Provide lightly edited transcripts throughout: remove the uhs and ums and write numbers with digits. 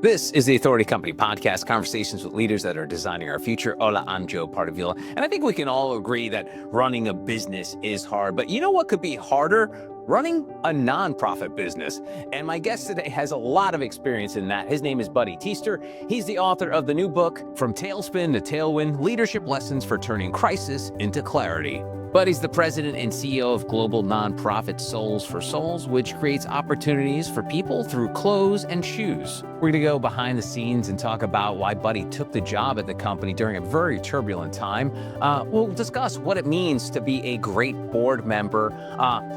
This is the Authority Company podcast, conversations with leaders that are designing our future. Hola, I'm Joe Pardavila. And I think we can all agree that running a business is hard. But you know what could be harder? Running a nonprofit business. And my guest today has a lot of experience in that. His name is Buddy Teaster. He's the author of the new book, From Tailspin to Tailwind, Leadership Lessons for Turning Crisis into Clarity. Buddy's the president and CEO of global nonprofit Souls for Souls, which creates opportunities for people through clothes and shoes. We're going to go behind the scenes and talk about why Buddy took the job at the company during a very turbulent time. We'll discuss what it means to be a great board member,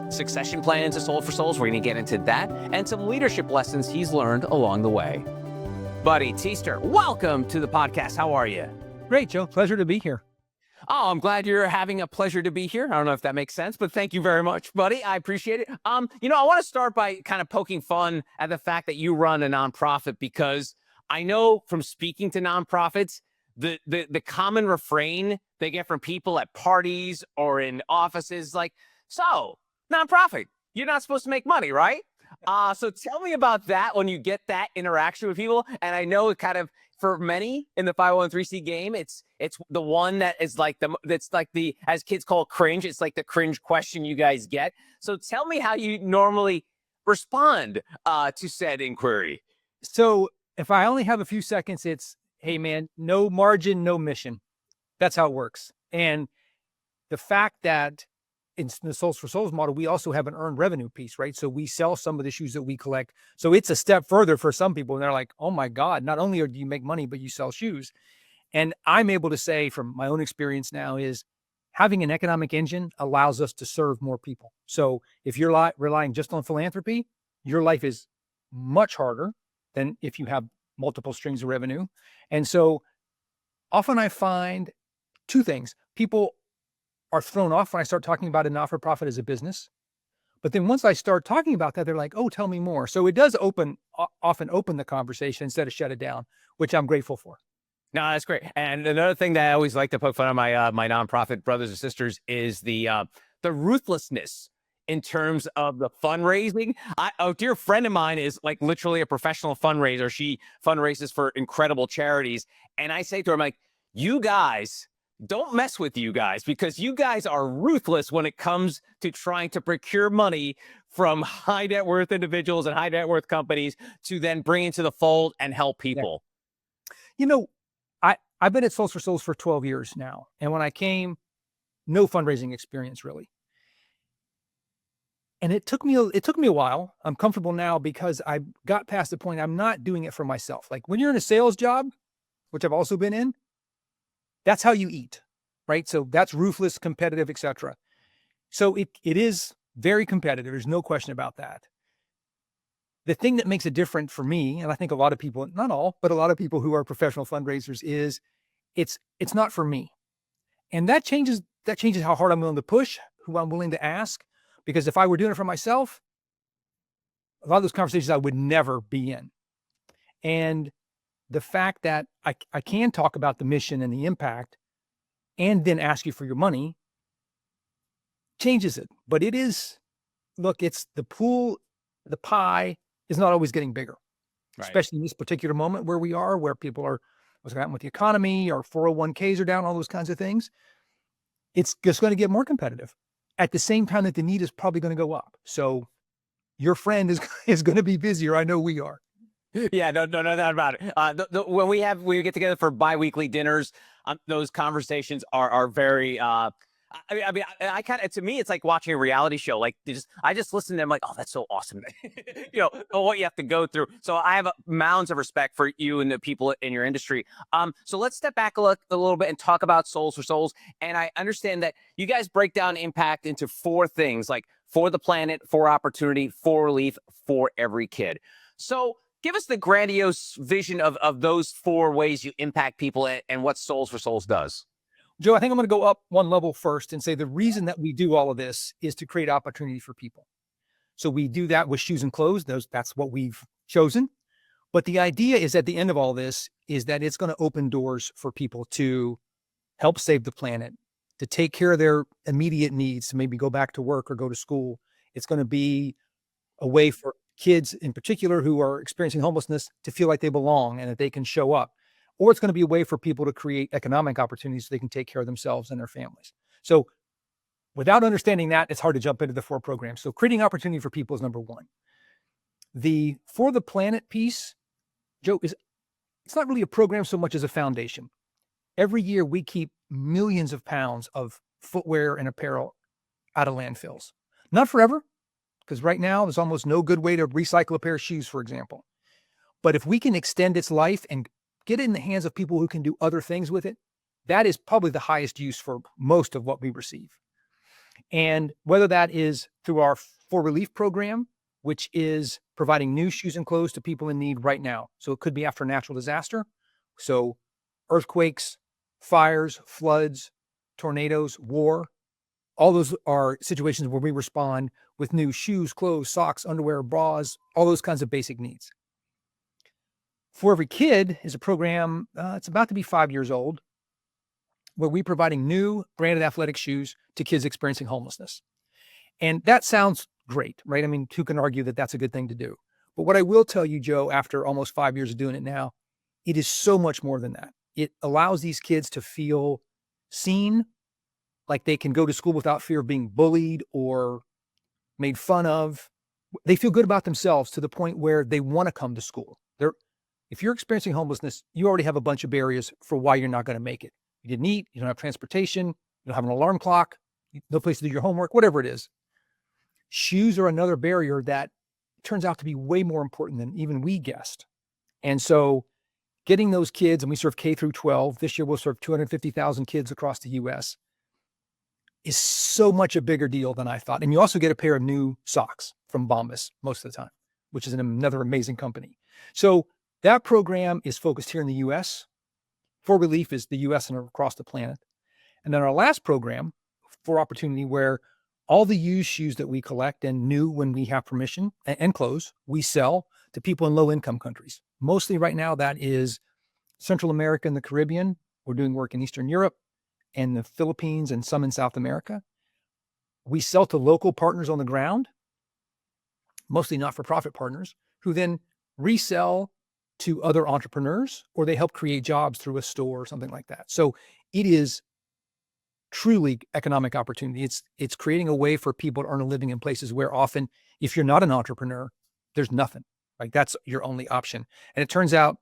succession plans at Souls for Souls. We're going to get into that and some leadership lessons he's learned along the way. Buddy Teaster, welcome to the podcast. How are you? Great, Joe. Pleasure to be here. Oh, I'm glad you're having a pleasure to be here. I don't know if that makes sense, but thank you very much, buddy. I appreciate it. I want to start by kind of poking fun at the fact that you run a nonprofit, because I know from speaking to nonprofits, the common refrain they get from people at parties or in offices like, so, nonprofit, you're not supposed to make money, right? So tell me about that when you get that interaction with people. And I know it kind of, for many in the 501(c) game, it's the one that is like the, as kids call it, cringe. It's like the cringe question you guys get. So tell me how you normally respond to said inquiry. So if I only have a few seconds, it's, hey man, no margin, no mission. That's how it works. And the fact that in the Souls for Souls model, we also have an earned revenue piece, right? So we sell some of the shoes that we collect. So it's a step further for some people. And they're like, oh my God, not only do you make money, but you sell shoes. And I'm able to say from my own experience now is having an economic engine allows us to serve more people. So if you're relying just on philanthropy, your life is much harder than if you have multiple streams of revenue. And so often I find two things. People are thrown off when I start talking about a not-for-profit as a business. But then once I start talking about that, they're like, oh, tell me more. So it does often open the conversation instead of shut it down, which I'm grateful for. No, that's great. And another thing that I always like to poke fun of my my nonprofit brothers and sisters is the ruthlessness in terms of the fundraising. A dear friend of mine is like literally a professional fundraiser. She fundraises for incredible charities. And I say to her, I'm like, you guys, don't mess with you guys, because you guys are ruthless when it comes to trying to procure money from high net worth individuals and high net worth companies to then bring into the fold and help people. Yeah. You know, I've been at Souls for Souls for 12 years now. And when I came, no fundraising experience really. And it took me a while. I'm comfortable now because I got past the point I'm not doing it for myself. Like when you're in a sales job, which I've also been in, that's how you eat, right? So that's ruthless, competitive, etc. So it is very competitive. There's no question about that. The thing that makes it different for me, and I think a lot of people, not all, but a lot of people who are professional fundraisers, is it's not for me. And that changes how hard I'm willing to push, who I'm willing to ask. Because if I were doing it for myself, a lot of those conversations I would never be in. And the fact that I can talk about the mission and the impact and then ask you for your money changes it. But it is, look, it's the pool, the pie is not always getting bigger, right? Especially in this particular moment where we are, where people are, what's going to happen with the economy, or 401ks are down, all those kinds of things. It's just going to get more competitive at the same time that the need is probably going to go up. So your friend is going to be busier. I know we are. Yeah, no doubt about it. When we get together for biweekly dinners, those conversations are very. I kind of, to me, it's like watching a reality show. Like I just listen to them, like, oh, that's so awesome. What you have to go through. So I have mounds of respect for you and the people in your industry. So let's step back a little bit and talk about Souls for Souls. And I understand that you guys break down impact into four things, like for the planet, for opportunity, for relief, for every kid. So give us the grandiose vision of those four ways you impact people and what Souls for Souls does. Joe, I think I'm going to go up one level first and say the reason that we do all of this is to create opportunity for people. So we do that with shoes and clothes. That's what we've chosen. But the idea is at the end of all this is that it's going to open doors for people to help save the planet, to take care of their immediate needs, to maybe go back to work or go to school. It's going to be a way for kids in particular who are experiencing homelessness to feel like they belong and that they can show up. Or it's going to be a way for people to create economic opportunities so they can take care of themselves and their families. So without understanding that, it's hard to jump into the 4 programs. So creating opportunity for people is number 1. The For the Planet piece, Joe, it's not really a program so much as a foundation. Every year we keep millions of pounds of footwear and apparel out of landfills. Not forever, because right now there's almost no good way to recycle a pair of shoes, for example. But if we can extend its life and get it in the hands of people who can do other things with it, that is probably the highest use for most of what we receive. And whether that is through our For Relief program, which is providing new shoes and clothes to people in need right now. So it could be after a natural disaster. So earthquakes, fires, floods, tornadoes, war, all those are situations where we respond with new shoes, clothes, socks, underwear, bras, all those kinds of basic needs. For Every Kid is a program, it's about to be 5 years old, where we're providing new branded athletic shoes to kids experiencing homelessness. And that sounds great, right? I mean, who can argue that that's a good thing to do? But what I will tell you, Joe, after almost 5 years of doing it now, it is so much more than that. It allows these kids to feel seen, like they can go to school without fear of being bullied or made fun of. They feel good about themselves to the point where they want to come to school. If you're experiencing homelessness, you already have a bunch of barriers for why you're not going to make it. You didn't eat, you don't have transportation, you don't have an alarm clock, no place to do your homework, whatever it is. Shoes are another barrier that turns out to be way more important than even we guessed. And so getting those kids, and we serve K through 12, this year we'll serve 250,000 kids across the US, is so much a bigger deal than I thought. And you also get a pair of new socks from Bombas most of the time, which is another amazing company. So that program is focused here in the US. For Relief is the US and across the planet. And then our last program, For Opportunity, where all the used shoes that we collect and new when we have permission and clothes, we sell to people in low income countries. Mostly right now, that is Central America and the Caribbean. We're doing work in Eastern Europe and the Philippines and some in South America. We sell to local partners on the ground, mostly not-for-profit partners, who then resell to other entrepreneurs, or they help create jobs through a store or something like that. So it is truly economic opportunity. It's creating a way for people to earn a living in places where often, if you're not an entrepreneur, there's nothing. Like that's your only option. And it turns out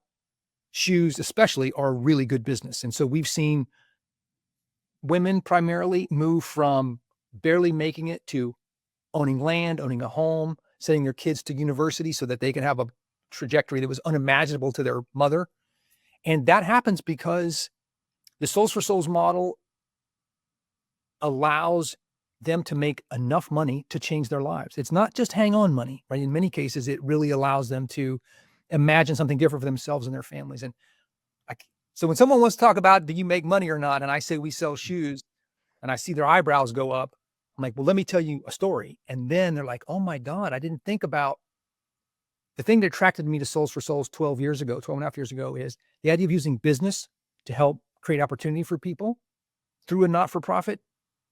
shoes especially are a really good business. And so we've seen women primarily move from barely making it to owning land, owning a home, sending their kids to university so that they can have a trajectory that was unimaginable to their mother. And that happens because the Souls for Souls model allows them to make enough money to change their lives. It's not just hang on money, right? In many cases, it really allows them to imagine something different for themselves and their families. And so when someone wants to talk about, do you make money or not? And I say, we sell shoes, and I see their eyebrows go up. I'm like, well, let me tell you a story. And then they're like, oh my God, I didn't think about the thing that attracted me to Souls for Souls 12 and a half years ago is the idea of using business to help create opportunity for people through a not-for-profit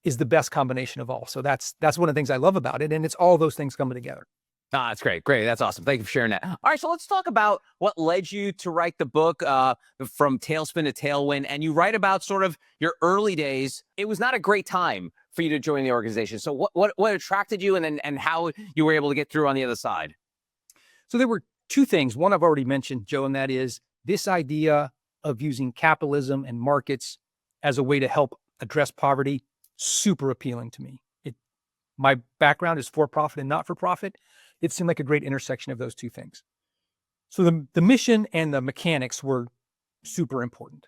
is the best combination of all. So that's one of the things I love about it. And it's all those things coming together. Ah, that's great. Great. That's awesome. Thank you for sharing that. All right. So let's talk about what led you to write the book, From Tailspin to Tailwind. And you write about sort of your early days. It was not a great time for you to join the organization. So what attracted you and how you were able to get through on the other side? So there were two things. One I've already mentioned, Joe, and that is this idea of using capitalism and markets as a way to help address poverty, super appealing to me. My background is for-profit and not-for-profit. It seemed like a great intersection of those two things. So the mission and the mechanics were super important.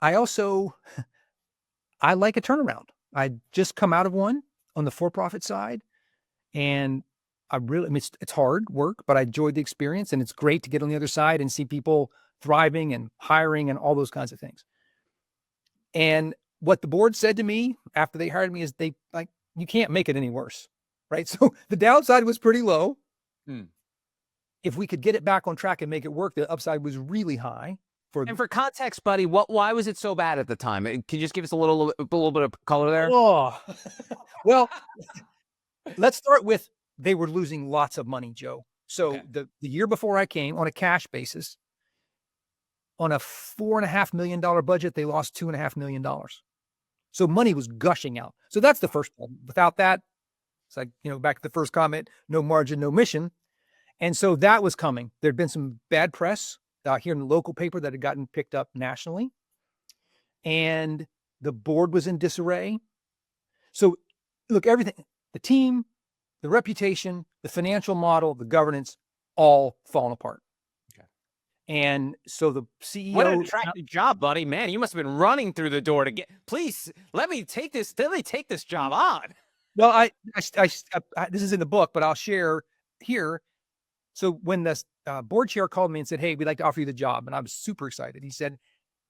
I like a turnaround. I just come out of one on the for-profit side, and it's hard work, but I enjoyed the experience, and it's great to get on the other side and see people thriving and hiring and all those kinds of things. And what the board said to me after they hired me is you can't make it any worse, right? So the downside was pretty low. If we could get it back on track and make it work, the upside was really high. And for context, buddy, why was it so bad at the time? Can you just give us a little bit of color there? Oh, well, let's start with they were losing lots of money, Joe. So Okay. the year before I came, on a cash basis, on a $4.5 million budget, they lost $2.5 million. So money was gushing out. So that's the first problem. Without that, it's like, back to the first comment, no margin, no mission. And so that was coming. There'd been some bad press here in the local paper that had gotten picked up nationally. And the board was in disarray. So look, everything, the team, the reputation, the financial model, the governance, all falling apart. Okay. And so the What an CEO, attractive job, buddy. Man, you must have been running through the door to get, please, let me take this job on. well, this is in the book, but I'll share here. So when the board chair called me and said, "Hey, we'd like to offer you the job," and I was super excited. He said,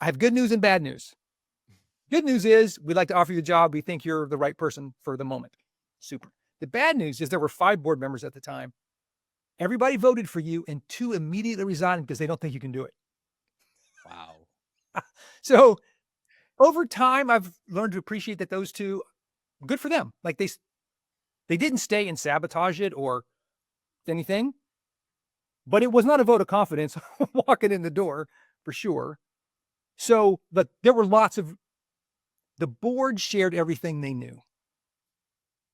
"I have good news and bad news. Good news is we'd like to offer you the job. We think you're the right person for the moment." Super. The bad news is there were 5 board members at the time. Everybody voted for you, and 2 immediately resigned because they don't think you can do it. Wow. So over time, I've learned to appreciate that those 2, good for them. Like they didn't stay and sabotage it or anything, but it was not a vote of confidence walking in the door for sure. So, but there were the board shared everything they knew.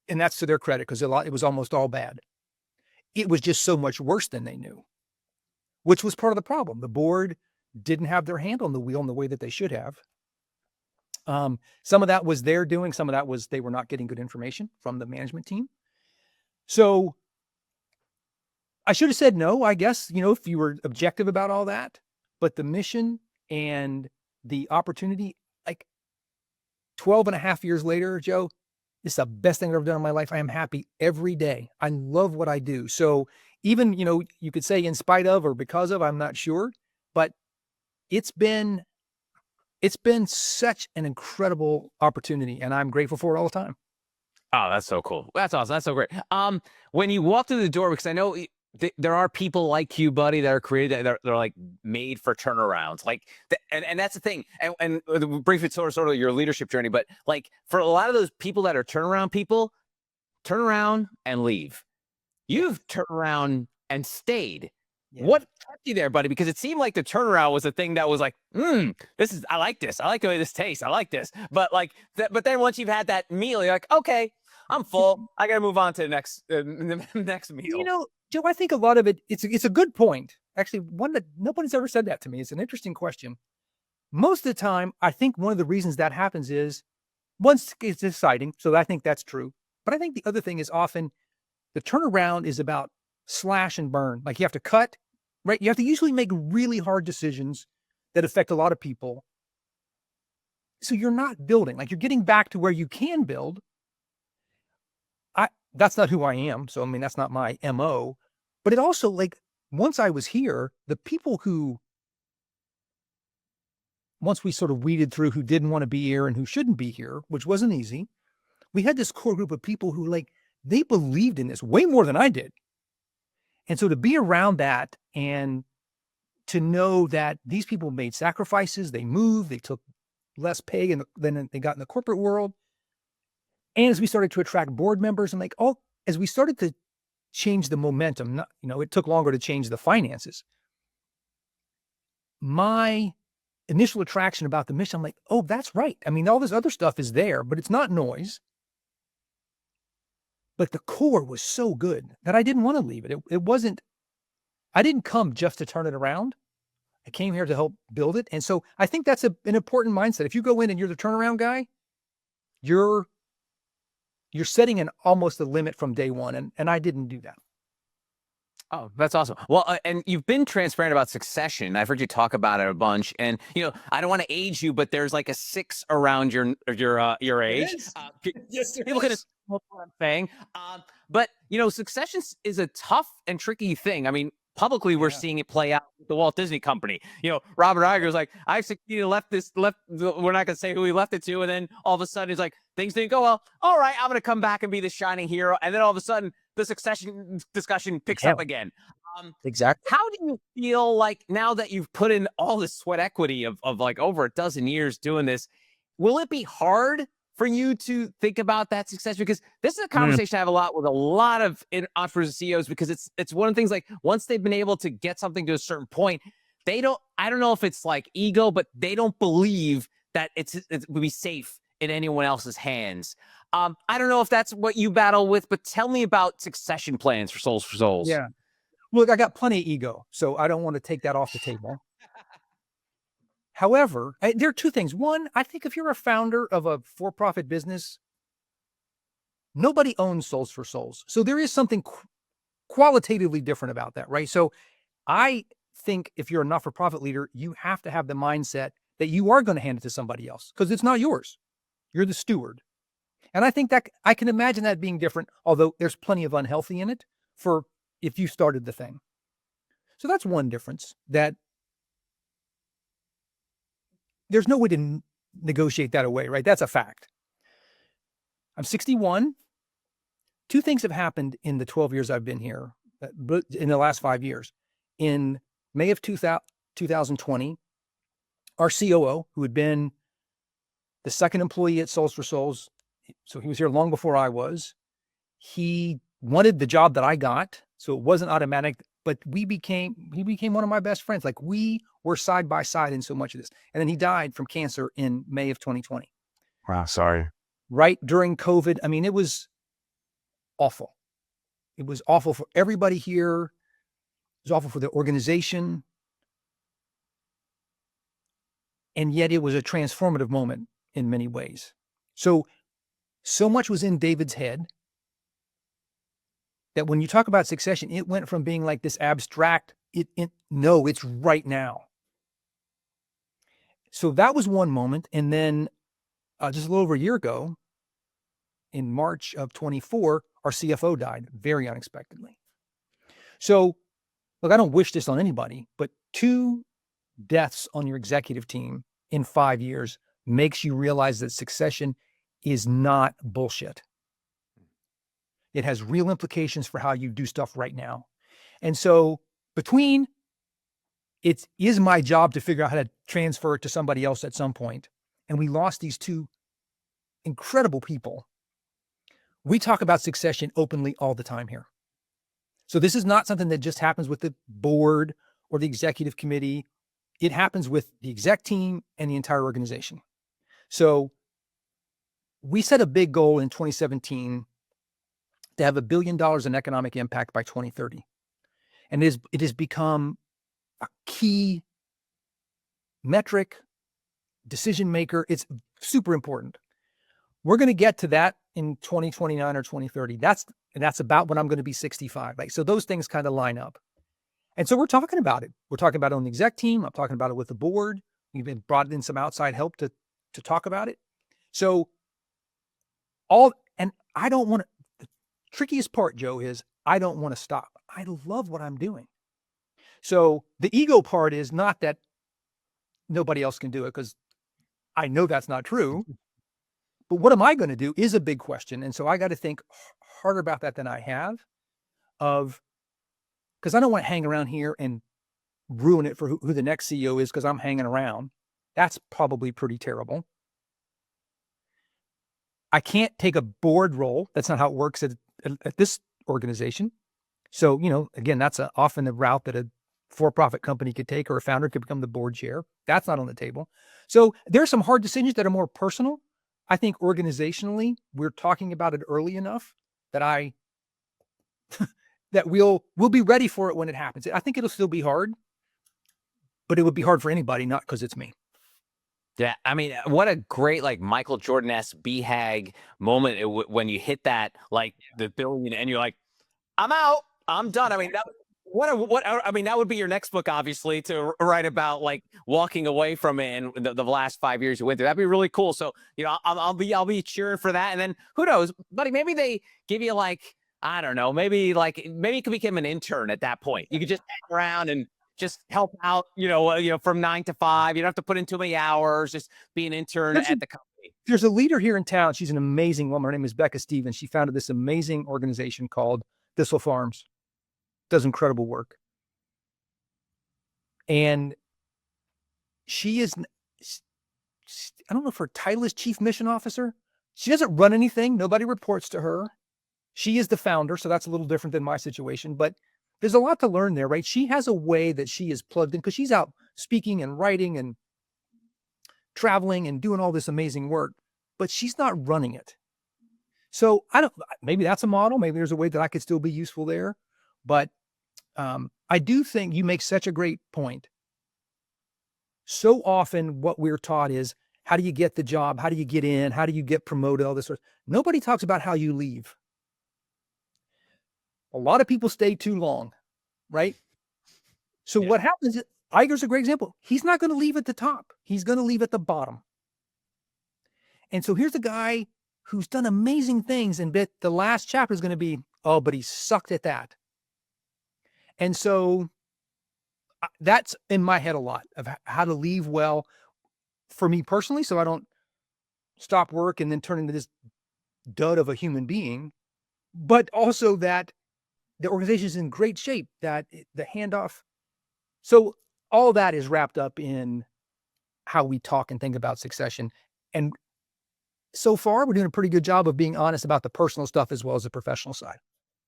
And that's to their credit because it was almost all bad. It was just so much worse than they knew, which was part of the problem. The board didn't have their hand on the wheel in the way that they should have. Some of that was their doing. Some of that was they were not getting good information from the management team. So I should have said no, I guess, if you were objective about all that. But the mission and the opportunity, like 12 and a half years later, Joe, it's the best thing I've ever done in my life. I am happy every day. I love what I do. So even, you could say in spite of or because of, I'm not sure, but it's been such an incredible opportunity, and I'm grateful for it all the time. Oh, that's so cool. That's awesome. That's so great. When you walk through the door, because I know there are people like you, buddy, that are created that they're like made for turnarounds. Like, and that's the thing. And briefly, sort of your leadership journey, but like for a lot of those people that are turnaround people, turn around and leave. You've turned around and stayed. Yeah. What kept you there, buddy? Because it seemed like the turnaround was the thing that was like, I like this. I like the way this tastes. I like this. But like, but then once you've had that meal, you're like, okay, I'm full. I got to move on to the next meal. Joe, I think a lot of it's a good point. Actually, one that nobody's ever said that to me. It's an interesting question. Most of the time, I think one of the reasons that happens is once it's exciting. So I think that's true. But I think the other thing is often the turnaround is about slash and burn. Like you have to cut, right? You have to usually make really hard decisions that affect a lot of people. So you're not building, like you're getting back to where you can build. That's not who I am. So, I mean, that's not my MO, but it also like, once I was here, the people who, once we sort of weeded through who didn't want to be here and who shouldn't be here, which wasn't easy, we had this core group of people who like, they believed in this way more than I did. And so to be around that and to know that these people made sacrifices, they moved, they took less pay than they got in the corporate world. And as we started to attract board members and as we started to change the momentum, it took longer to change the finances. My initial attraction about the mission, I'm like, oh, that's right. I mean, all this other stuff is there, but it's not noise. But the core was so good that I didn't want to leave it. It wasn't, I didn't come just to turn it around. I came here to help build it. And so I think that's an important mindset. If you go in and you're the turnaround guy, you're setting almost a limit from day one. And I didn't do that. Oh, that's awesome. Well, and you've been transparent about succession. I've heard you talk about it a bunch. And I don't want to age you, but there's like a 6 around your age. Yes, people can what I'm saying. But succession is a tough and tricky thing. I mean, publicly, we're seeing it play out with the Walt Disney Company. Robert Iger's like, I've succeeded, we're not going to say who he left it to. And then all of a sudden, he's like, things didn't go well. All right, I'm going to come back and be the shining hero. And then all of a sudden, the succession discussion picks up again. Exactly. How do you feel like now that you've put in all this sweat equity of like over a dozen years doing this, will it be hard for you to think about that success? Because this is a conversation I have a lot with a lot of entrepreneurs and CEOs, because it's one of the things, like, once they've been able to get something to a certain point, I don't know if it's like ego, but they don't believe that it would be safe in anyone else's hands. I don't know if that's what you battle with, but tell me about succession plans for Souls for Souls. Yeah. Look, I got plenty of ego, so I don't want to take that off the table. However, there are two things. One, I think if you're a founder of a for-profit business, nobody owns Souls for Souls. So there is something qualitatively different about that, right? So I think if you're a not-for-profit leader, you have to have the mindset that you are going to hand it to somebody else because it's not yours. You're the steward. And I think that I can imagine that being different, although there's plenty of unhealthy in it for if you started the thing. So that's one difference, that there's no way to negotiate that away, right? That's a fact. I'm 61. Two things have happened in the 12 years I've been here, but in the last 5 years. In May of 2020, our COO, who had been the second employee at Souls for Souls, so he was here long before I was, he wanted the job that I got, so it wasn't automatic, but he became one of my best friends. Like, we were side by side in so much of this. And then he died from cancer in May of 2020. Wow, sorry. Right during COVID. I mean, it was awful. It was awful for everybody here. It was awful for the organization. And yet it was a transformative moment in many ways. So much was in David's head that when you talk about succession, it went from being like this abstract, no, it's right now. So that was one moment. And then just a little over a year ago, in March of 24, our CFO died very unexpectedly. So look, I don't wish this on anybody, but 2 deaths on your executive team in 5 years makes you realize that succession is not bullshit. It has real implications for how you do stuff right now. And so between it is my job to figure out how to transfer it to somebody else at some point, and we lost these 2 incredible people, we talk about succession openly all the time here. So this is not something that just happens with the board or the executive committee. It happens with the exec team and the entire organization. So we set a big goal in 2017 to have $1 billion in economic impact by 2030. And it has become a key metric, decision maker. It's super important. We're going to get to that in 2029 or 2030. That's about when I'm going to be 65. Like, so those things kind of line up. And so we're talking about it. We're talking about it on the exec team. I'm talking about it with the board. We've been brought in some outside help to talk about it. So and I don't want to, the trickiest part, Joe, is I don't want to stop. I love what I'm doing. So the ego part is not that nobody else can do it, because I know that's not true. But what am I going to do is a big question. And so I got to think harder about that than I have, because I don't want to hang around here and ruin it for who the next CEO is because I'm hanging around. That's probably pretty terrible. I can't take a board role. That's not how it works at this organization. So, again, that's often a route that a for-profit company could take, or a founder could become the board chair. That's not on the table. So there are some hard decisions that are more personal. I think organizationally, we're talking about it early enough that that we'll be ready for it when it happens. I think it'll still be hard, but it would be hard for anybody, not because it's me. Yeah, I mean, what a great, like, Michael Jordan-esque BHAG moment when you hit that, like, the billion, and you're like, I'm out, I'm done. I mean, that would be your next book, obviously, to write about, like, walking away from it and the last 5 years you went through. That'd be really cool. So, I'll be cheering for that. And then who knows, buddy, maybe they give you, like, I don't know, maybe you could become an intern at that point. You could just hang around and just help out, from 9 to 5. You don't have to put in too many hours. Just be an intern at the company. There's a leader here in town. She's an amazing woman. Her name is Becca Stevens. She founded this amazing organization called Thistle Farms. Does incredible work. And she is, I don't know if her title is Chief Mission Officer. She doesn't run anything. Nobody reports to her. She is the founder, so that's a little different than my situation, but there's a lot to learn there, right? She has a way that she is plugged in because she's out speaking and writing and traveling and doing all this amazing work, but she's not running it. So maybe that's a model. Maybe there's a way that I could still be useful there. But I do think you make such a great point. So often what we're taught is, how do you get the job? How do you get in? How do you get promoted? All this sort of, nobody talks about how you leave. A lot of people stay too long, right? So what happens is, Iger's a great example. He's not going to leave at the top. He's going to leave at the bottom. And so here's a guy who's done amazing things, and the last chapter is going to be, oh, but he sucked at that. And so that's in my head a lot of how to leave well for me personally, so I don't stop work and then turn into this dud of a human being, but also that the organization is in great shape, that the handoff. So all that is wrapped up in how we talk and think about succession. And so far, we're doing a pretty good job of being honest about the personal stuff as well as the professional side.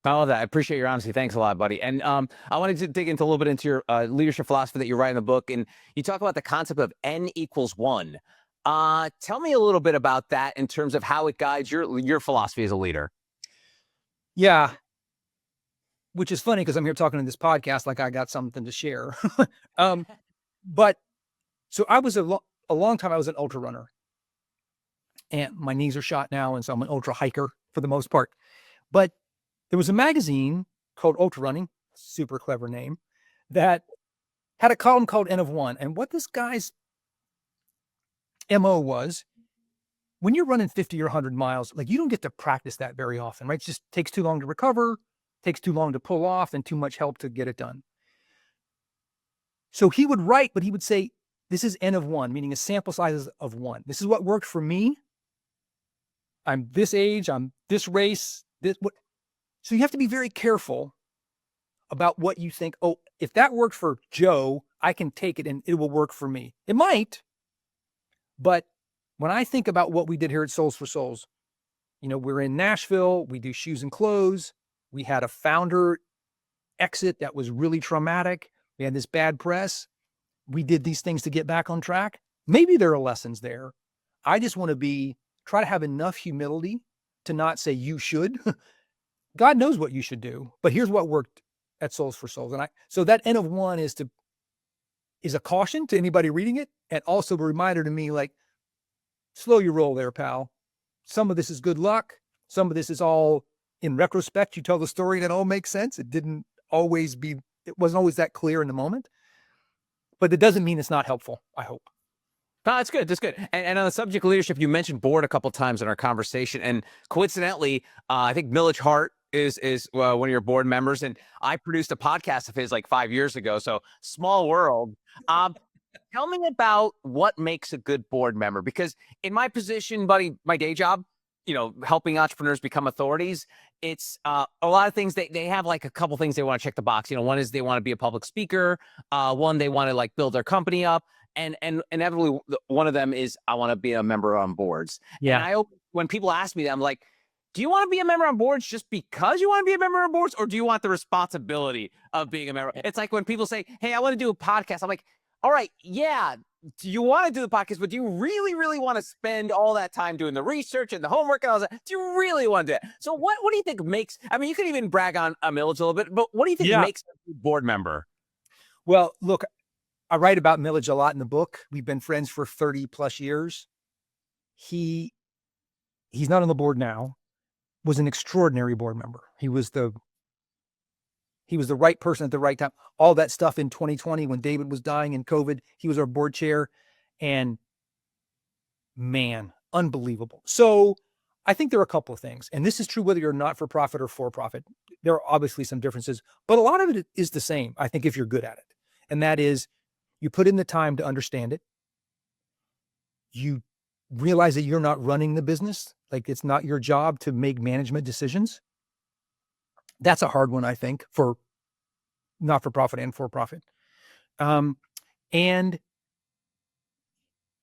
I love that. I appreciate your honesty. Thanks a lot, buddy. And I wanted to dig into a little bit into your leadership philosophy that you write in the book, and you talk about the concept of N equals 1. Tell me a little bit about that in terms of how it guides your philosophy as a leader. Yeah, which is funny because I'm here talking in this podcast like I got something to share. But so I was a long time, I was an ultra runner, and my knees are shot now, and so I'm an ultra hiker for the most part. But there was a magazine called Ultra Running, super clever name, that had a column called N of 1. And what this guy's MO was, when you're running 50 or 100 miles, like, you don't get to practice that very often, right? It just takes too long to recover, takes too long to pull off, and too much help to get it done. So he would write, but he would say, this is N of 1, meaning a sample size of 1. This is what worked for me. I'm this age, I'm this race, so you have to be very careful about what you think. Oh, if that worked for Joe, I can take it and it will work for me. It might, but when I think about what we did here at Souls for Souls, we're in Nashville, we do shoes and clothes. We had a founder exit that was really traumatic. We had this bad press. We did these things to get back on track. Maybe there are lessons there. I just want to try to have enough humility to not say you should. God knows what you should do, but here's what worked at Souls for Souls. And so that N of 1 is a caution to anybody reading it, and also a reminder to me, like, slow your roll there, pal. Some of this is good luck. Some of this is all, in retrospect, you tell the story and it all makes sense. It wasn't always that clear in the moment, but it doesn't mean it's not helpful, I hope. No, that's good. That's good. And on the subject of leadership, you mentioned board a couple times in our conversation, and coincidentally, I think Milledge Hart is one of your board members, and I produced a podcast of his like 5 years ago. So small world. Tell me about what makes a good board member, because in my position, buddy, my day job, helping entrepreneurs become authorities, it's a lot of things. They have like a couple things they want to check the box. One is they want to be a public speaker. One, they want to like build their company up. And inevitably, one of them is, I want to be a member on boards. Yeah. And when people ask me that, I'm like, do you want to be a member on boards just because you want to be a member on boards, or do you want the responsibility of being a member? It's like when people say, hey, I want to do a podcast. I'm like, all right, yeah, do you want to do the podcast, but do you really, really want to spend all that time doing the research and the homework and all that? Do you really want to do it? So what do you think makes, you could even brag on Milledge a little bit, but what do you think makes a board member? Well, look, I write about Milledge a lot in the book. We've been friends for 30 plus years. He's not on the board now, was an extraordinary board member. He was the right person at the right time. All that stuff in 2020 when David was dying in COVID, he was our board chair, and man, unbelievable. So I think there are a couple of things, and this is true whether you're not for profit or for profit. There are obviously some differences, but a lot of it is the same, I think, if you're good at it. And that is, you put in the time to understand it. You realize that you're not running the business. Like, it's not your job to make management decisions. That's a hard one, I think, for not-for-profit and for-profit. And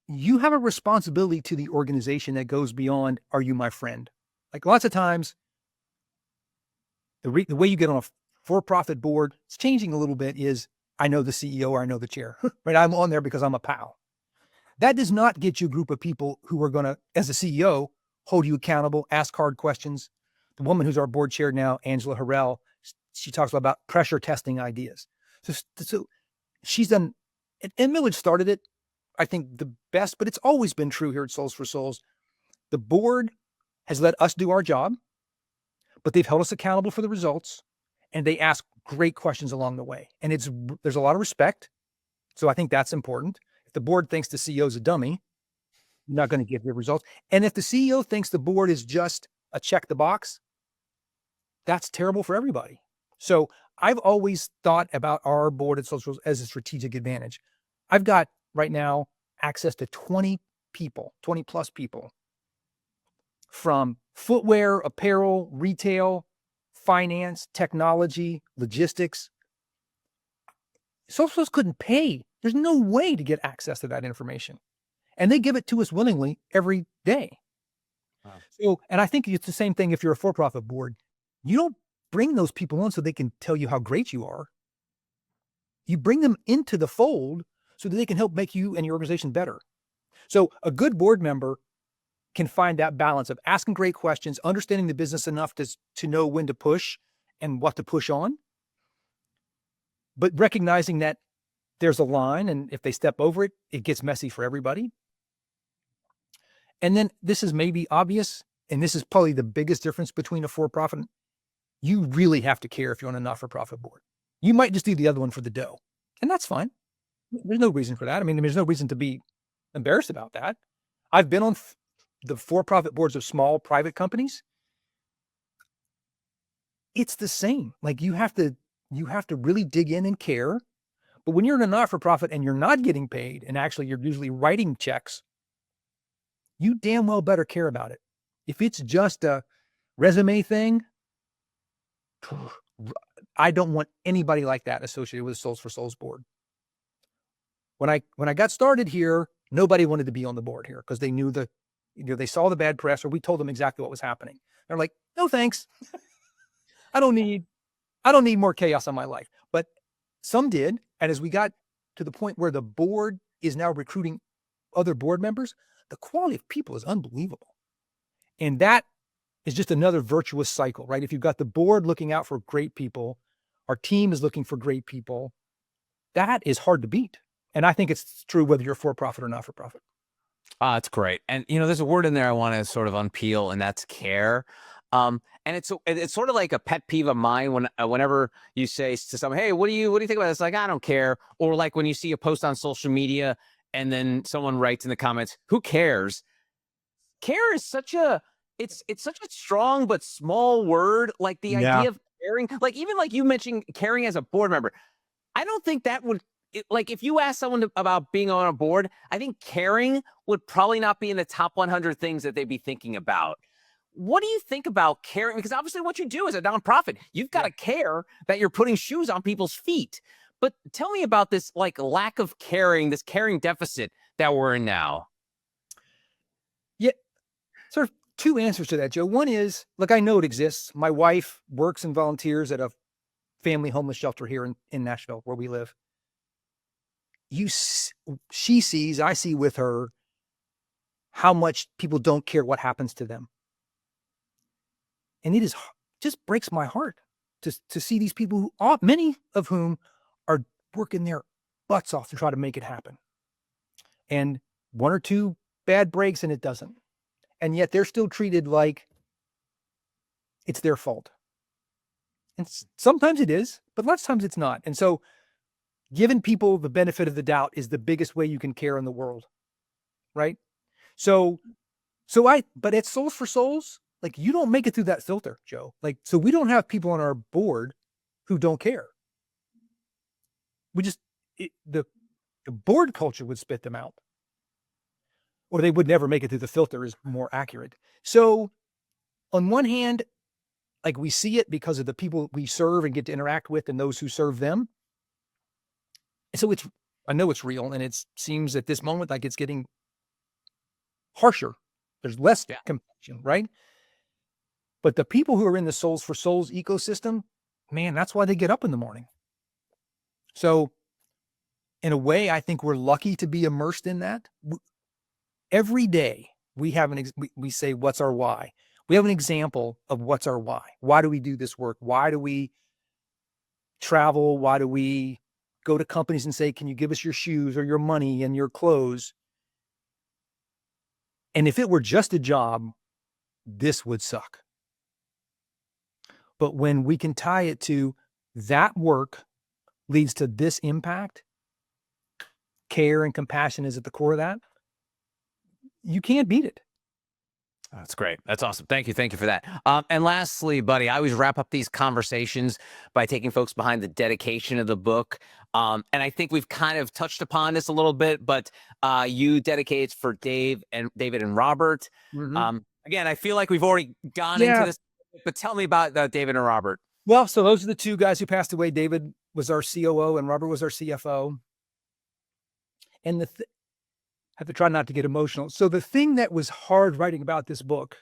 you have a responsibility to the organization that goes beyond, are you my friend? Like lots of times, the way you get on a for-profit board, it's changing a little bit, is I know the CEO or I know the chair, right? I'm on there because I'm a pal. That does not get you a group of people who are going to, as a CEO, hold you accountable, ask hard questions. The woman who's our board chair now, Angela Harrell, she talks about pressure testing ideas. So she's done, and Millage started it, I think, the best, but it's always been true here at Souls for Souls. The board has let us do our job, but they've held us accountable for the results, and they ask great questions along the way. And there's a lot of respect. So I think that's important. If the board thinks the CEO is a dummy, you're not going to give the results. And if the CEO thinks the board is just a check the box, that's terrible for everybody. So I've always thought about our board at Social as a strategic advantage. I've got right now access to 20 plus people, from footwear, apparel, retail, finance, technology, logistics. Socials couldn't pay. There's no way to get access to that information. And they give it to us willingly every day. Wow. So, and I think it's the same thing if you're a for-profit board. You don't bring those people on so they can tell you how great you are. You bring them into the fold so that they can help make you and your organization better. So a good board member can find that balance of asking great questions, understanding the business enough to know when to push and what to push on, but recognizing that there's a line, and if they step over it, it gets messy for everybody. And then this is maybe obvious, and this is probably the biggest difference between a for-profit. You really have to care if you're on a not-for-profit board. You might just do the other one for the dough, and that's fine. There's no reason for that. I mean, there's no reason to be embarrassed about that. I've been on the for-profit boards of small private companies. It's the same. Like you have to really dig in and care. But when you're in a not-for-profit and you're not getting paid, and actually you're usually writing checks, you damn well better care about it. If it's just a resume thing, I don't want anybody like that associated with the Souls for Souls board. When I got started here, nobody wanted to be on the board here because they knew they saw the bad press, or we told them exactly what was happening. They're like, no, thanks. I don't need more chaos in my life. But some did. And as we got to the point where the board is now recruiting other board members, the quality of people is unbelievable. And that is just another virtuous cycle, right? If you've got the board looking out for great people, our team is looking for great people, that is hard to beat. And I think it's true whether you're for-profit or not for-profit. That's great. And, there's a word in there I want to sort of unpeel, and that's care. And it's sort of like a pet peeve of mine whenever you say to someone, hey, what do you think about this? Like, I don't care. Or like when you see a post on social media and then someone writes in the comments, who cares? Care is such a strong but small word. Like the idea of caring, like even like you mentioned caring as a board member. I don't think that would, like if you ask someone about being on a board, I think caring would probably not be in the top 100 things that they'd be thinking about. What do you think about caring? Because obviously what you do as a nonprofit, you've got to care that you're putting shoes on people's feet. But tell me about this like lack of caring, this caring deficit that we're in now. Yeah, sort of two answers to that, Joe. One is, look, I know it exists. My wife works and volunteers at a family homeless shelter here in Nashville, where we live. She sees, I see with her, how much people don't care what happens to them. And it just breaks my heart to see these people who, many of whom are working their butts off to try to make it happen. And one or two bad breaks and it doesn't. And yet they're still treated like it's their fault. And sometimes it is, but lots of times it's not. And so giving people the benefit of the doubt is the biggest way you can care in the world. Right? But at Souls for Souls, like you don't make it through that filter, Joe. Like, so we don't have people on our board who don't care. We just, the board culture would spit them out, or they would never make it through the filter is more accurate. So on one hand, like we see it because of the people we serve and get to interact with and those who serve them. And so I know it's real, and it seems at this moment like it's getting harsher. There's less Yeah. compassion, right? But the people who are in the Souls for Souls ecosystem, man, that's why they get up in the morning. So in a way, I think we're lucky to be immersed in that. Every day we have we say, what's our why? We have an example of what's our why. Why do we do this work? Why do we travel? Why do we go to companies and say, can you give us your shoes or your money and your clothes? And if it were just a job, this would suck. But when we can tie it to that work leads to this impact, care and compassion is at the core of that, you can't beat it. That's great. That's awesome. Thank you. Thank you for that. And lastly, buddy, I always wrap up these conversations by taking folks behind the dedication of the book. And I think we've kind of touched upon this a little bit, but you dedicate for David and Robert. Again, I feel like we've already gone into this, but tell me about David and Robert. Well, so those are the two guys who passed away. David was our COO and Robert was our CFO. And I have to try not to get emotional. So the thing that was hard writing about this book,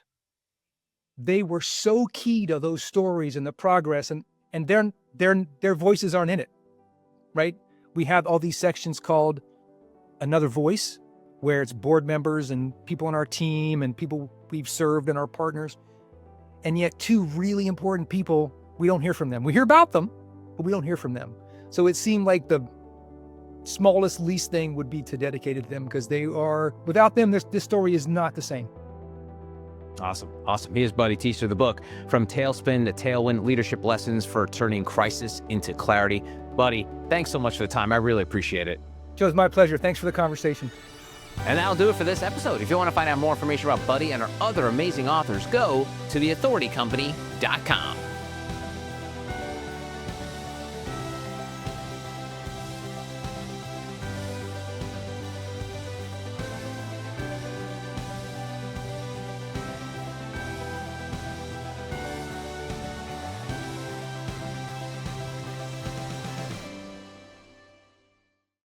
they were so key to those stories and the progress, and their voices aren't in it, right? We have all these sections called Another Voice, where it's board members and people on our team and people we've served and our partners. And yet two really important people, we don't hear from them. We hear about them, but we don't hear from them. So it seemed like the smallest, least thing would be to dedicate it to them, because they are, without them, this story is not the same. Awesome. Awesome. Here's Buddy Teaster, the book, From Tailspin to Tailwind, Leadership Lessons for Turning Crisis into Clarity. Buddy, thanks so much for the time. I really appreciate it. Joe, it's my pleasure. Thanks for the conversation. And that'll do it for this episode. If you want to find out more information about Buddy and our other amazing authors, go to theauthoritycompany.com.